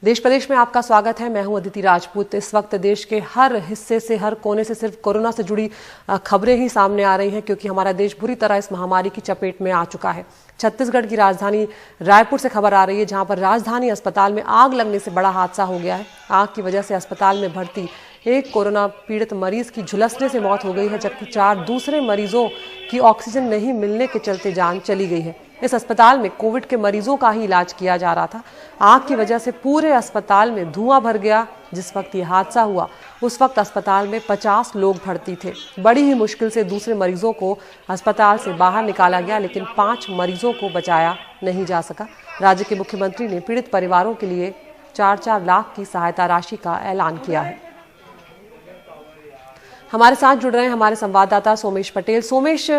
देश प्रदेश में आपका स्वागत है। मैं हूं अदिति राजपूत। इस वक्त देश के हर हिस्से से, हर कोने से सिर्फ कोरोना से जुड़ी खबरें ही सामने आ रही हैं, क्योंकि हमारा देश बुरी तरह इस महामारी की चपेट में आ चुका है। छत्तीसगढ़ की राजधानी रायपुर से खबर आ रही है, जहां पर राजधानी अस्पताल में आग लगने से बड़ा हादसा हो गया है। आग की वजह से अस्पताल में भर्ती एक कोरोना पीड़ित मरीज की झुलसने से मौत हो गई है, जबकि 4 दूसरे मरीजों की ऑक्सीजन नहीं मिलने के चलते जान चली गई है। इस अस्पताल में कोविड के मरीजों का ही इलाज किया जा रहा था। आग की वजह से पूरे अस्पताल में धुआं भर गया। जिस वक्त ये हादसा हुआ उस वक्त अस्पताल में 50 लोग भर्ती थे। बड़ी ही मुश्किल से दूसरे मरीजों को अस्पताल से बाहर निकाला गया, लेकिन 5 मरीजों को बचाया नहीं जा सका। राज्य के मुख्यमंत्री ने पीड़ित परिवारों के लिए 4-4 लाख की सहायता राशि का ऐलान किया है। हमारे साथ जुड़ रहे हैं हमारे संवाददाता सोमेश पटेल। सोमेश,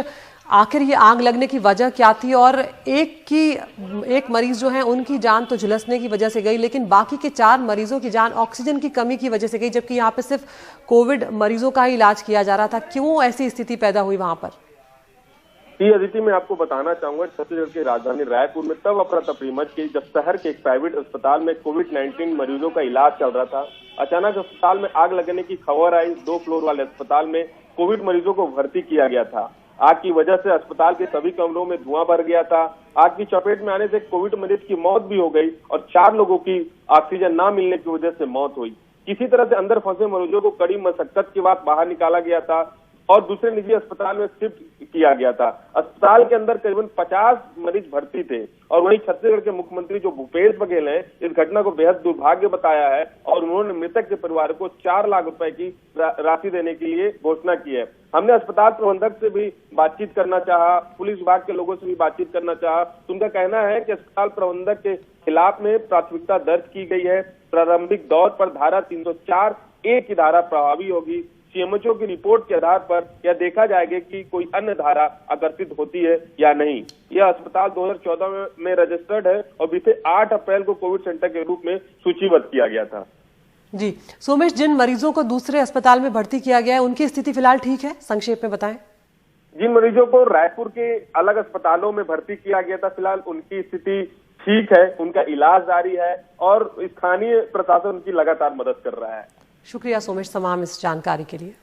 आखिर ये आग लगने की वजह क्या थी? और एक मरीज जो है उनकी जान तो झुलसने की वजह से गई, लेकिन बाकी के 4 मरीजों की जान ऑक्सीजन की कमी की वजह से गई, जबकि यहाँ पे सिर्फ कोविड मरीजों का ही इलाज किया जा रहा था। क्यों ऐसी स्थिति पैदा हुई वहां पर? जी अदिति, मैं आपको बताना चाहूंगा, छत्तीसगढ़ की राजधानी रायपुर में तब अफरा तफरी मच गई जब शहर के एक प्राइवेट अस्पताल में कोविड-19 मरीजों का इलाज चल रहा था। अचानक अस्पताल में आग लगने की खबर आई। 2 फ्लोर वाले अस्पताल में कोविड मरीजों को भर्ती किया गया था। आग की वजह से अस्पताल के सभी कमरों में धुआं भर गया था। आग की चपेट में आने से कोविड मरीज की मौत भी हो गई और 4 लोगों की ऑक्सीजन न मिलने की वजह से मौत हुई। किसी तरह से अंदर फंसे मरीजों को कड़ी मशक्कत के बाद बाहर निकाला गया था और दूसरे निजी अस्पताल में शिफ्ट किया गया था। अस्पताल के अंदर करीबन 50 मरीज भर्ती थे और वहीं छत्तीसगढ़ के मुख्यमंत्री जो भूपेश बघेल हैं, इस घटना को बेहद दुर्भाग्य बताया है और उन्होंने मृतक के परिवार को 4 लाख रुपए की राशि देने के लिए घोषणा की है। हमने अस्पताल प्रबंधक से भी बातचीत करना चाहा, पुलिस विभाग के लोगों से भी बातचीत करना चाहा। तो उनका कहना है कि अस्पताल प्रबंधक के खिलाफ में प्राथमिकता दर्ज की गई है। प्रारंभिक दौर पर धारा 304(a) की धारा प्रभावी होगी। सीएमएचओ की रिपोर्ट के आधार पर यह देखा जाएगा कि कोई अन्य धारा आकर्षित होती है या नहीं। यह अस्पताल 2014 में रजिस्टर्ड है और बीते 8 अप्रैल को कोविड सेंटर के रूप में सूचीबद्ध किया गया था। जी सोमेश, जिन मरीजों को दूसरे अस्पताल में भर्ती किया गया है उनकी स्थिति फिलहाल ठीक है? संक्षेप में बताएं। जिन मरीजों को रायपुर के अलग अस्पतालों में भर्ती किया गया था, फिलहाल उनकी स्थिति ठीक है, उनका इलाज जारी है और स्थानीय प्रशासन उनकी लगातार मदद कर रहा है। शुक्रिया सोमेश तमाम इस जानकारी के लिए।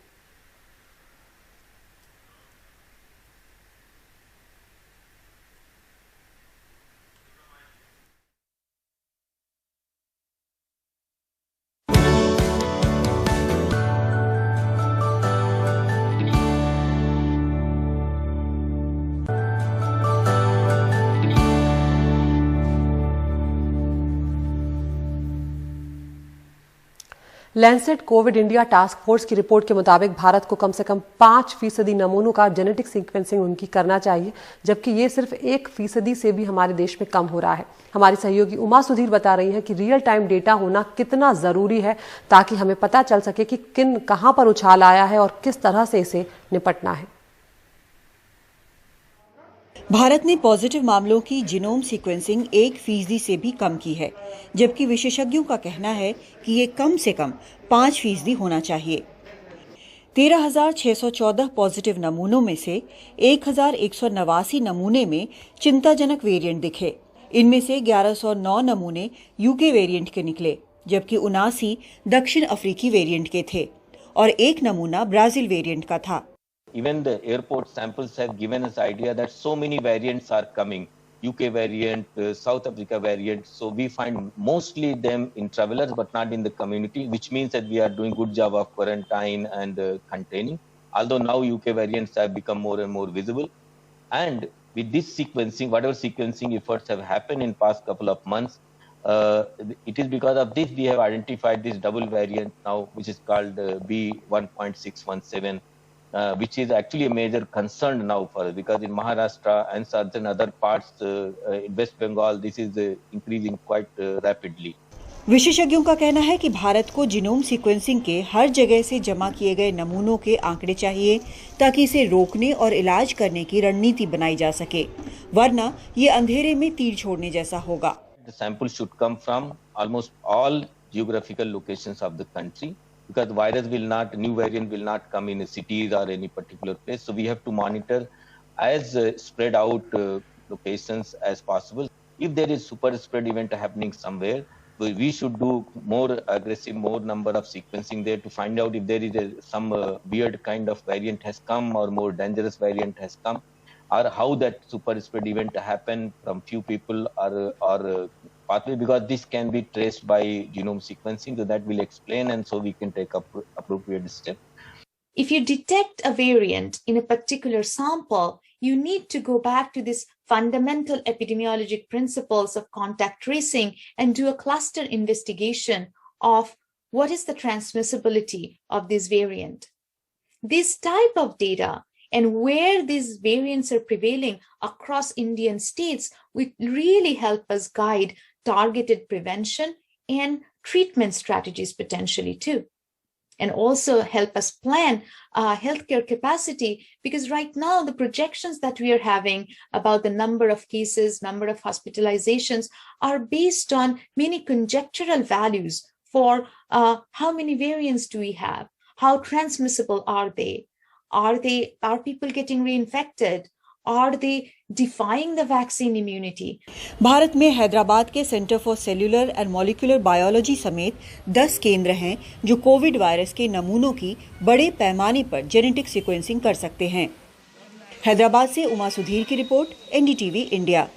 Lancet Covid India task force की रिपोर्ट के मुताबिक भारत को कम से कम 5% नमूनों का जेनेटिक सीक्वेंसिंग उनकी करना चाहिए, जबकि ये सिर्फ 1% से भी हमारे देश में कम हो रहा है। हमारी सहयोगी उमा सुधीर बता रही है कि रियल टाइम डेटा होना कितना जरूरी है, ताकि हमें पता चल सके कि कहां पर उछाल आया है और किस तरह से इसे निपटना है। भारत ने पॉजिटिव मामलों की जीनोम सीक्वेंसिंग 1% से भी कम की है, जबकि विशेषज्ञों का कहना है कि ये कम से कम 5% होना चाहिए। 13,614 पॉजिटिव नमूनों में से 1,189 नमूने में चिंताजनक वेरिएंट दिखे। इनमें से 1,109 नमूने यूके वेरिएंट के निकले, जबकि 79 दक्षिण अफ्रीकी वेरिएंट के थे और 1 नमूना ब्राजील वेरिएंट का था। Even the airport samples have given us idea that so many variants are coming. UK variant, South Africa variant. So we find mostly them in travelers, but not in the community, which means that we are doing good job of quarantine and containing. Although now UK variants have become more and more visible. And with this sequencing, whatever sequencing efforts have happened in past couple of months, it is because of this we have identified this double variant now, which is called B1.617. Which is actually a major concern now for us, because in Maharashtra and certain other parts in West Bengal, this is increasing quite rapidly. विशेषज्ञों का कहना है कि भारत को genome sequencing के हर जगह से जमा किए गए नमूनों के आंकड़े चाहिए, ताकि इसे रोकने और इलाज करने की रणनीति बनाई जा सके, वरना ये अंधेरे में तीर छोड़ने जैसा होगा। The sample should come from almost all geographical locations of the country. Because the virus will not, new variant will not come in cities or any particular place. So we have to monitor as spread out locations as possible. If there is super spread event happening somewhere, we should do more aggressive, more number of sequencing there to find out if there is some weird kind of variant has come or more dangerous variant has come, or how that super spread event happened from few people or pathway, because this can be traced by genome sequencing. So that will explain, and so we can take appropriate step. If you detect a variant in a particular sample, you need to go back to this fundamental epidemiologic principles of contact tracing and do a cluster investigation of what is the transmissibility of this variant. This type of data and where these variants are prevailing across Indian states will really help us guide targeted prevention and treatment strategies potentially too. And also help us plan healthcare capacity, because right now the projections that we are having about the number of cases, number of hospitalizations are based on many conjectural values for how many variants do we have, how transmissible are they, are people getting reinfected, are they defying the vaccine immunity? Bharat में हैदराबाद के centre for cellular and molecular biology समेत 10 केंद्र हैं जो Covid virus के नमूनों की बड़े पैमाने पर जेनेटिक सीक्वेंसिंग कर सकते हैं। हैदराबाद से उमा सुधीर की रिपोर्ट, एनडीटीवी इंडिया।